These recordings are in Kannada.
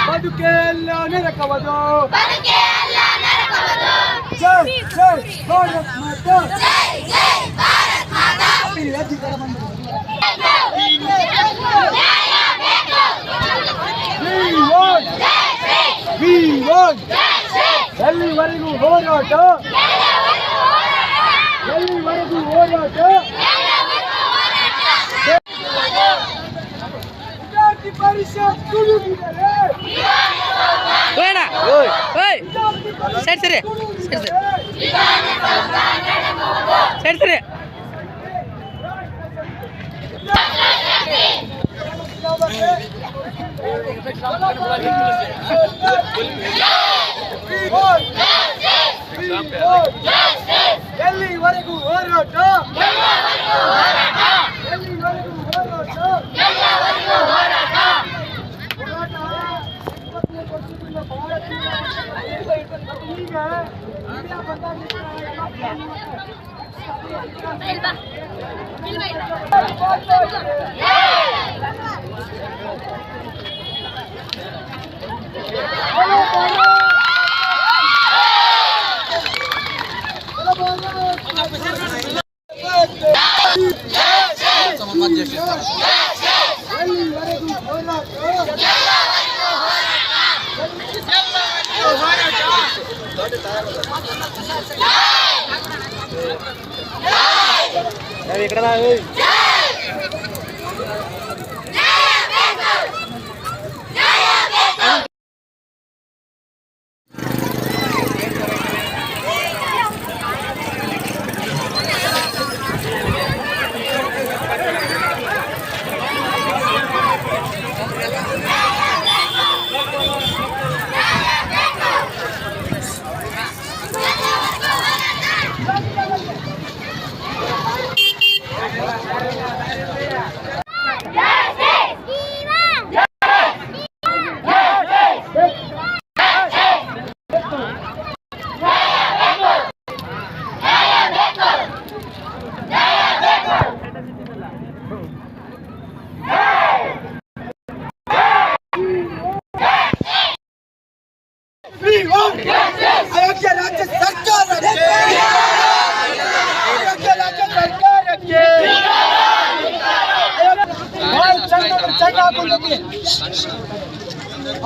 ಬದುಕೆಲ್ಲ ನರಕವದು ಜೈ ಜೈ ಭಾರತ್ ಮಾತಾ ಎಲ್ಲಿವರೆಗೂ ಹೋರಾಟ ಎಲ್ಲಿವರೆಗೂ ಹೋರಾಟ ವಿದ್ಯಾರ್ಥಿ ಪರಿಷತ್ ತುಳುಕಿದರೆ ಸರಿ ಸರಿ ಸರಿ ಸರಿ ಎಲ್ಲಿವರೆಗೂ ಹೋರಾಟ ಎಲ್ಲಿವರೆಗೂ ಹೋರಾಟ राज्य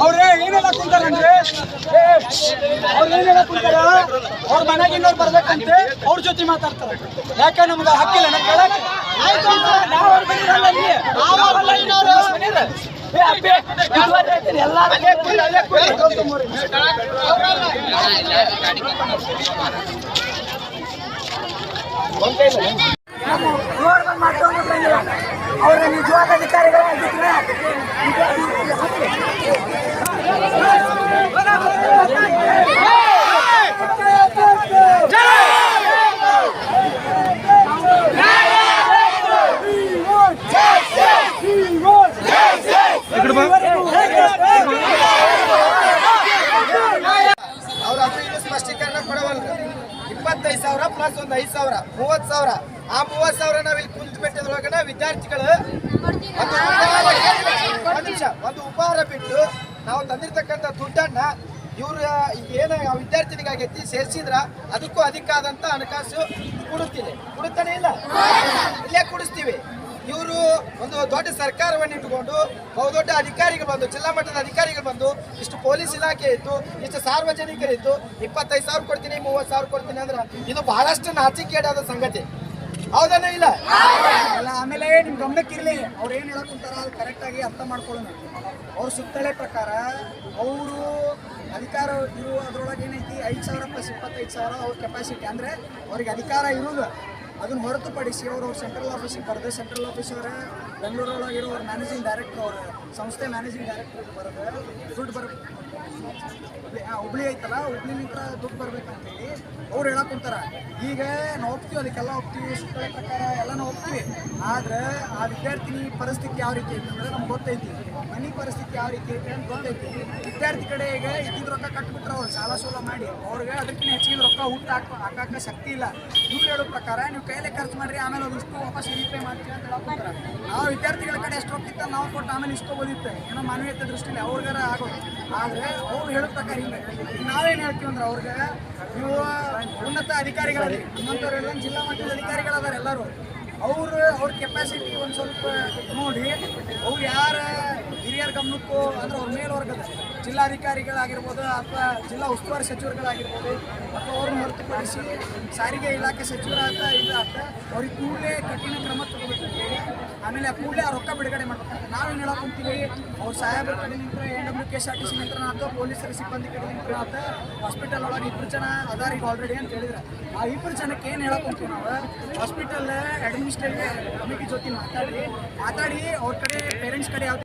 ಅವ್ರೇ ಏನೆಲ್ಲ ಕುಂತಾರಂದ್ರೆ ಏನೆಲ್ಲ ಕುಂತಾರ ಅವ್ರ ಮನೆಗೆ ಇನ್ನೋರು ಬರ್ಬೇಕಂತೆ ಅವ್ರ ಜೊತೆ ಮಾತಾಡ್ತಾರೆ. ಯಾಕೆ ನಮ್ಗೆ ಹಕ್ಕಿಲ್ಲ ನಮ್ಗೆ ಹೇಳಕ್ಕೆ ಅವರ ನಿಜವಾದ ಅಧಿಕಾರಿಗಳಾಗಿದ್ರೆ ಅವ್ರ ಅದು ಸ್ಪಷ್ಟೀಕರಣ ಕೊಡವಲ್ರು. 25,000 ಪ್ಲಸ್ ಒಂದು 5,000 30,000. ಆ 30,000 ನಾವು ಇಲ್ಲಿ ಕುಂತು ಬೆಟ್ಟದೊಳಗಡೆ ವಿದ್ಯಾರ್ಥಿಗಳು ಒಂದು ಉಪಹಾರ ಬಿಟ್ಟು ನಾವು ತಂದಿರ್ತಕ್ಕಂಥ ದುಡ್ಡನ್ನ ಇವ್ರು ಏನ ವಿದ್ಯಾರ್ಥಿನಿಗಾಗೈತಿ ಸೇರಿಸಿದ್ರ ಅದಕ್ಕೂ ಅದಕ್ಕಾದಂತ ಹಣಕಾಸು ಕೊಡುತ್ತಾನೆ ಇಲ್ಲ, ಇಲ್ಲೇ ಕೊಡಿಸ್ತೀವಿ. ಇವರು ಒಂದು ದೊಡ್ಡ ಸರ್ಕಾರವನ್ನು ಇಟ್ಟುಕೊಂಡು ಬಹುದೊಡ್ಡ ಅಧಿಕಾರಿಗಳು ಬಂದು, ಜಿಲ್ಲಾ ಮಟ್ಟದ ಅಧಿಕಾರಿಗಳು ಬಂದು, ಇಷ್ಟು ಪೊಲೀಸ್ ಇಲಾಖೆ ಇತ್ತು, ಇಷ್ಟು ಸಾರ್ವಜನಿಕರಿತ್ತು, 25,000 ಕೊಡ್ತೀನಿ 30,000 ಕೊಡ್ತೀನಿ ಅಂದ್ರೆ ಇದು ಬಹಳಷ್ಟು ನಾಚಿಕೆಗೇಡಾದ ಸಂಗತಿ. ಹೌದನ್ನ ಇಲ್ಲ? ಆಮೇಲೆ ನಿಮ್ ಗಮನಕ್ಕಿರ್ಲಿ, ಅವ್ರು ಏನ್ ಹೇಳಕ್ ಕುಂತಾರ ಅದು ಕರೆಕ್ಟ್ ಆಗಿ ಅರ್ಥ ಮಾಡ್ಕೊಳ್ಳೋಣ. ಅವ್ರ ಸುತ್ತಳೆ ಪ್ರಕಾರ ಅವರು ಅಧಿಕಾರ ಇರುವ ಅದ್ರೊಳಗೆ ಏನೈತಿ 5,000 ಪ್ಲಸ್ 25,000 ಅವ್ರ ಕೆಪಾಸಿಟಿ ಅಂದ್ರೆ ಅವ್ರಿಗೆ ಅಧಿಕಾರ ಇರೋದು. ಅದನ್ನು ಹೊರತುಪಡಿಸಿ ಅವ್ರ ಸೆಂಟ್ರಲ್ ಆಫೀಸಿಗೆ ಬರೋದು, ಸೆಂಟ್ರಲ್ ಆಫೀಸ್ ಅವರ ಬೆಂಗಳೂರೊಳಗಿರೋ ಅವ್ರ ಮ್ಯಾನೇಜಿಂಗ್ ಡೈರೆಕ್ಟರ್, ಅವ್ರ ಸಂಸ್ಥೆ ಮ್ಯಾನೇಜಿಂಗ್ ಡೈರೆಕ್ಟರ್ ಬರೋದು ದುಡ್ಡು ಬರಬೇಕು. ಹುಬ್ಳಿ ಐತಲ್ಲ, ಹುಬ್ಳಿಲಿಂದ ದುಡ್ಡು ಬರ್ಬೇಕಂತೇಳಿ ಅವ್ರು ಹೇಳಕ್ ಕುಂತಾರ. ಈಗ ನಾವು ಹೋಗ್ತೀವಿ, ಅದಕ್ಕೆಲ್ಲ ಹೋಗ್ತೀವಿ, ಸುತ್ತಳೆ ಪ್ರಕಾರ ಎಲ್ಲ ನಾವು ಹೋಗ್ತೀವಿ. ಆದ್ರೆ ಆ ವಿದ್ಯಾರ್ಥಿನಿ ಪರಿಸ್ಥಿತಿ ಯಾವ ರೀತಿ ಐತಿ ಅಂದ್ರೆ ನಮ್ಗೆ ಗೊತ್ತೈತಿ. ಮನೆ ಪರಿಸ್ಥಿತಿ ಯಾವ ರೀತಿ ಐತೆ ಅಂತ ಗೊತ್ತೈತಿ. ವಿದ್ಯಾರ್ಥಿ ಕಡೆ ಈಗ ಇದ್ದಿದ್ದು ರೊಕ್ಕ ಕಟ್ಬಿಟ್ರೆ ಅವ್ರು ಸಾಲ ಸೋಲ ಮಾಡಿ ಅವ್ರಿಗೆ ಅದಕ್ಕಿಂತ ಹೆಚ್ಚಿಗೆ ರೊಕ್ಕ ಹುಟ್ಟು ಹಾಕಕ್ಕೆ ಶಕ್ತಿ ಇಲ್ಲ. ಇವ್ರು ಹೇಳೋ ಪ್ರಕಾರ ನೀವು ಕೈಲೇ ಖರ್ಚು ಮಾಡಿರಿ, ಆಮೇಲೆ ಅದಿಷ್ಟು ವಾಪಸ್ ರೀಪೇ ಮಾಡ್ತೀವಿ ಅಂತ ಹೇಳ್ಕೊತಾರೆ. ನಾವು ವಿದ್ಯಾರ್ಥಿಗಳ ಕಡೆ ಎಷ್ಟು ರೊಕ್ಕ ಇತ್ತು ನಾವು ಕೊಟ್ಟು ಆಮೇಲೆ ಇಸ್ಕೊಬೋದಿತ್ತು, ಏನೋ ಮಾನವೀಯತೆ ದೃಷ್ಟಿಲಿ ಅವ್ರಿಗಾರ ಆಗೋದು. ಆದರೆ ಅವ್ರು ಹೇಳೋ ಪ್ರಕಾರ ಹಿಂಗೆ ನಾವೇನು ಹೇಳ್ತೀವಿ ಅಂದ್ರೆ ಅವ್ರಿಗೆ ನೀವು ಉನ್ನತ ಅಧಿಕಾರಿಗಳಲ್ಲಿ ನಮ್ಮಂಥವ್ರು ಹೇಳಿದ್ರೆ ಜಿಲ್ಲಾ ಮಟ್ಟದ ಅಧಿಕಾರಿಗಳದಾರ ಎಲ್ಲರೂ, ಅವ್ರ ಕೆಪಾಸಿಟಿ ಒಂದು ಸ್ವಲ್ಪ ನೋಡಿ ಅವ್ರು ಯಾರ ಹಿರಿಯರ ಗಮನಕ್ಕೂ ಅಂದ್ರೆ ಅವ್ರ ಮೇಲ್ವರ್ಗದ ಜಿಲ್ಲಾಧಿಕಾರಿಗಳಾಗಿರ್ಬೋದು ಅಥವಾ ಜಿಲ್ಲಾ ಉಸ್ತುವಾರಿ ಸಚಿವರುಗಳಾಗಿರ್ಬೋದು ಅಥವಾ ಅವ್ರನ್ನ ಹೊರತುಪಡಿಸಿ ಸಾರಿಗೆ ಇಲಾಖೆ ಸಚಿವರಾದ ಇದಾತ ಅವ್ರಿಗೆ ಕೂಡಲೇ ಕಠಿಣ ಕ್ರಮ ತಗೋಬೇಕು. ಆಮೇಲೆ ಕೂಡಲೇ ಆ ರೊಕ್ಕ ಬಿಡುಗಡೆ ಮಾಡ್ತಾರೆ. ನಾವೇನು ಹೇಳಕೊಂತೀವಿ, ಅವ್ರ ಸಾಹೇಬರ ಕಡೆ ನಿಂತರೆ NWKSRTC ನಿಂತರ ಅಥವಾ ಪೊಲೀಸರ ಸಿಬ್ಬಂದಿ ಕಡೆ ನಿಂತರ ಅಥವಾ ಹಾಸ್ಪಿಟಲ್ ಒಳಗೆ 2 ಜನ ಅದಾರ ಈಗ ಆಲ್ರೆಡಿ ಅಂತ ಹೇಳಿದ್ರೆ ಆ 2 ಜನಕ್ಕೆ ಏನು ಹೇಳಕೊಂತೀವಿ ನಾವು, ಹಾಸ್ಪಿಟಲ್ ಅಡ್ಮಿನಿಸ್ಟ್ರೇಟಿವ್ ಕಮಿಟಿ ಜೊತೆ ಮಾತಾಡಿ ಅವ್ರ ಕಡೆ ಪೇರೆಂಟ್ಸ್ ಕಡೆ ಯಾವ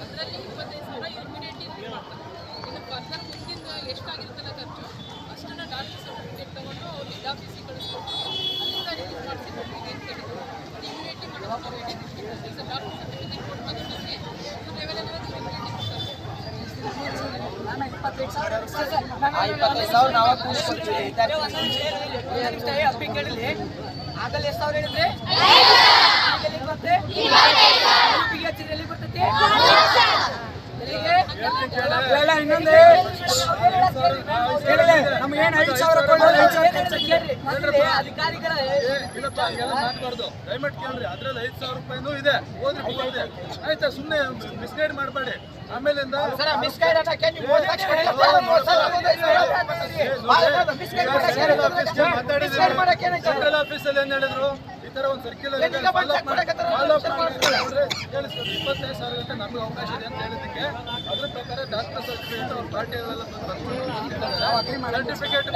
ಅದರಲ್ಲಿ 25,000 ಇಮಿಡಿಯೇಟ್ಲಿ ರಿಲೀವ್ ಮಾಡ್ತಾರೆ. ಇನ್ನು ಫರ್ದರ್ ಮುಂದಿನ ಎಷ್ಟಾಗಿರುತ್ತಲ್ಲ ಖರ್ಚು ಅಷ್ಟನ್ನು ಡಾಕ್ಟರ್ ಸರ್ಟಿಫಿಕೇಟ್ ತೊಗೊಂಡು ಅವ್ರು ಹೆಡ್ ಆಫೀಸಿಗೆ ಕಳಿಸ್ಕೊಟ್ಟು ಅಲ್ಲಿಂದ ರಿಲೀವ್ ಮಾಡಿಸಿ ಕೊಡ್ತೀವಿ ಅಂತ ಹೇಳಿದ್ರು. ಇಮಿಡಿಯೇಟ್ಲಿ ಮಾಡೋದು ನಾವು ಎಡಿಟ್ ಸರ್ ಡಾಕ್ಟರ್ ಸರ್ಟಿಫಿಕೇಟ್ ಕೊಡ್ಬೋದು ನಮಗೆ ಇವ್ರ ಲೆವೆಲಲ್ಲಿ ಇಮಿಡಿಯೇಟ್ಲಿ ಕೊಡ್ತಾರೆ. 25,000 ನಾವೇ ಕೂಡಿಸ್ಕೊಡ್ತೀವಿ. ಆಗಲ್ಲ ಎಷ್ಟು ಸಾವಿರ ಹೇಳಿದ್ರೆ ಬರ್ತದೆ ಇನ್ನೊಂದು ನಮ್ಗೆ ಏನು 5,000 ಅಧಿಕಾರಿಗಳ ಮಾತಾಡ್ಬಾರ್ದು, ದಯಮಾಡಿ ಕೇಳ್ರಿ. ಅದ್ರಲ್ಲಿ 5,000 ರೂಪಾಯಿನೂ ಇದೆ, ಹೋದ್ರೆ ಇದೆ ಆಯ್ತಾ. ಸುಮ್ಮನೆ ಮಿಸ್ಗೈಡ್ ಮಾಡಬೇಡಿ. ಆಮೇಲಿಂದ ಸೆಂಟ್ರಲ್ ಆಫೀಸಲ್ಲಿ ಏನ್ ಹೇಳಿದ್ರು, ಈ ತರ ಒಂದು ಸರ್ಕ್ಯುಲರ್ 25,000 ಗಂಟೆ ನಮ್ಗೆ ಅವಕಾಶ ಇದೆ ಅಂತ ಹೇಳಿದ್ದಕ್ಕೆ ಅದ್ರ ಪ್ರಕಾರ ಡಾಕ್ಟರ್ ಸರ್ಟಿಫಿಕೇಟ್ ಅವ್ರ ಪಾರ್ಟಿಯಲ್ಲೆಲ್ಲ ಸರ್ಟಿಫಿಕೇಟ್